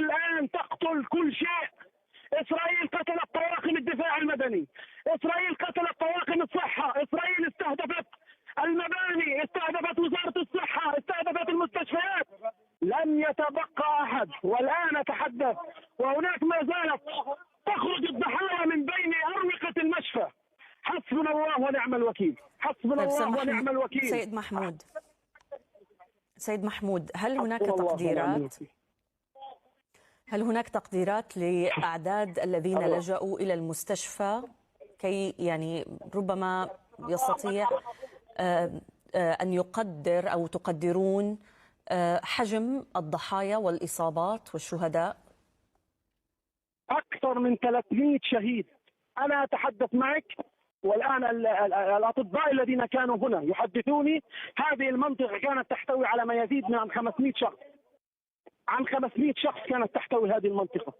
الآن تقتل كل شيء. إسرائيل قتلت طواقم الدفاع المدني، إسرائيل قتلت طواقم الصحة، إسرائيل استهدفت المباني، استهدفت وزارة الصحة، استهدفت المستشفيات. لم يتبقى أحد. والآن أتحدث وهناك ما زالت تخرج الضحايا من بين أروقة المشفى. حسبنا الله ونعم الوكيل، حسبنا طيب الله ونعم الوكيل. سيد محمود، هل هناك حسبنا الله ونعم تقديرات الوكيل. هل هناك تقديرات لأعداد الذين لجأوا إلى المستشفى كي يعني ربما يستطيع أن يقدر أو تقدرون حجم الضحايا والإصابات والشهداء؟ أكثر من 300 شهيد. أنا أتحدث معك والآن الأطباء الذين كانوا هنا يحدثوني هذه المنطقة كانت تحتوي على ما يزيد من عن 500 شخص. عن 500 شخص كانت تحتوي هذه المنطقة.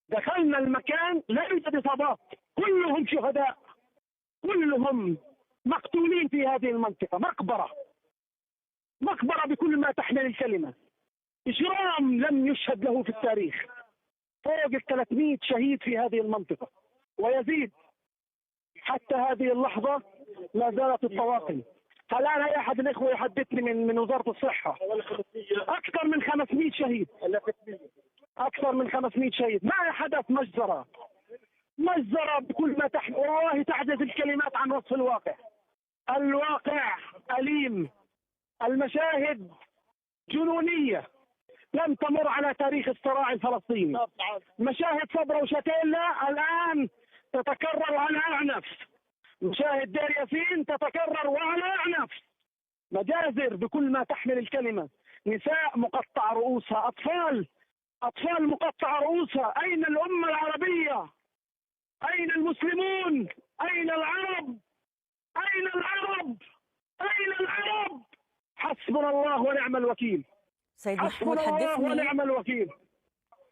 دخلنا المكان لا يوجد إصابات، كلهم شهداء، كلهم مقتولين في هذه المنطقة. مقبرة بكل ما تحمل الكلمة. إجرام لم يشهد له في التاريخ. فوق ال 300 شهيد في هذه المنطقة ويزيد حتى هذه اللحظة. ما زالت الطواقم. الآن أي أحد الإخوة يحدثني من وزارة الصحة أكثر من 500 شهيد، أكثر من 500 شهيد. ما حدث مجزرة بكل ما تحمل. والله تعجز الكلمات عن وصف الواقع. الواقع أليم، المشاهد جنونية لم تمر على تاريخ الصراع الفلسطيني. مشاهد صبرا وشتيلا الآن تتكرر على أعنف. مشاهد دير ياسين تتكرر وعلى أعنف. مجازر بكل ما تحمل الكلمة. نساء مقطع رؤوسها، أطفال مقطع رؤوسها. أين الأمة العربية؟ أين المسلمون؟ أين العرب؟ أين العرب؟ أين العرب؟ حسبنا الله ونعم الوكيل. سيد محمود،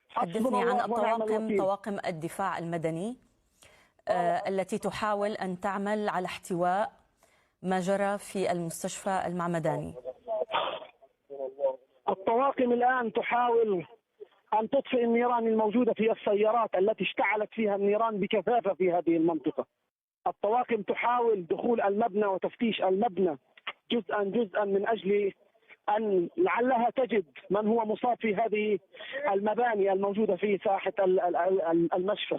حدثني عن طواقم الدفاع المدني التي تحاول أن تعمل على احتواء ما جرى في المستشفى المعمداني. الطواقم الآن تحاول أن تطفئ النيران الموجودة في السيارات التي اشتعلت فيها النيران بكثافة في هذه المنطقة. الطواقم تحاول دخول المبنى وتفتيش المبنى جزءا من أجل أن لعلها تجد من هو مصاب في هذه المباني الموجودة في ساحة المشفى.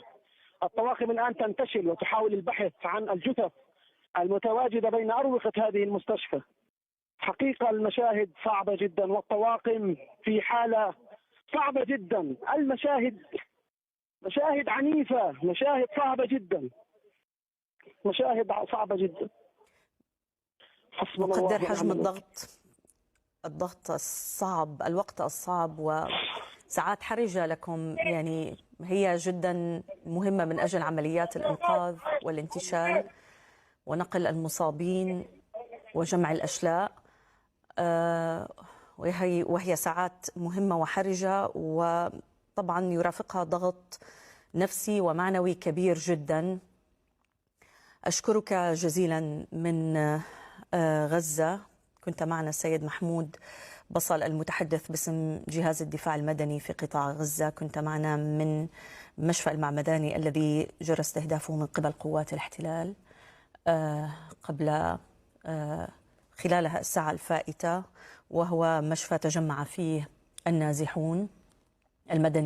الطواقم الآن تنتشل وتحاول البحث عن الجثث المتواجدة بين أروقة هذه المستشفى. حقيقة المشاهد صعبة جدا والطواقم في حالة صعبة جدا. المشاهد مشاهد عنيفة، مشاهد صعبة جدا، مشاهد صعبة جدا. نقدر حجم الضغط الصعب، الوقت الصعب وساعات حرجة لكم، يعني هي جدا مهمة من أجل عمليات الإنقاذ والانتشال ونقل المصابين وجمع الأشلاء، وهي ساعات مهمة وحرجة، وطبعا يرافقها ضغط نفسي ومعنوي كبير جدا. أشكرك جزيلا من غزة. كنت معنا السيد محمود بصل المتحدث باسم جهاز الدفاع المدني في قطاع غزة. كنت معنا من مشفى المعمداني الذي جرى استهدافه من قبل قوات الاحتلال قبل خلالها الساعة الفائتة، وهو مشفى تجمع فيه النازحون المدنيين.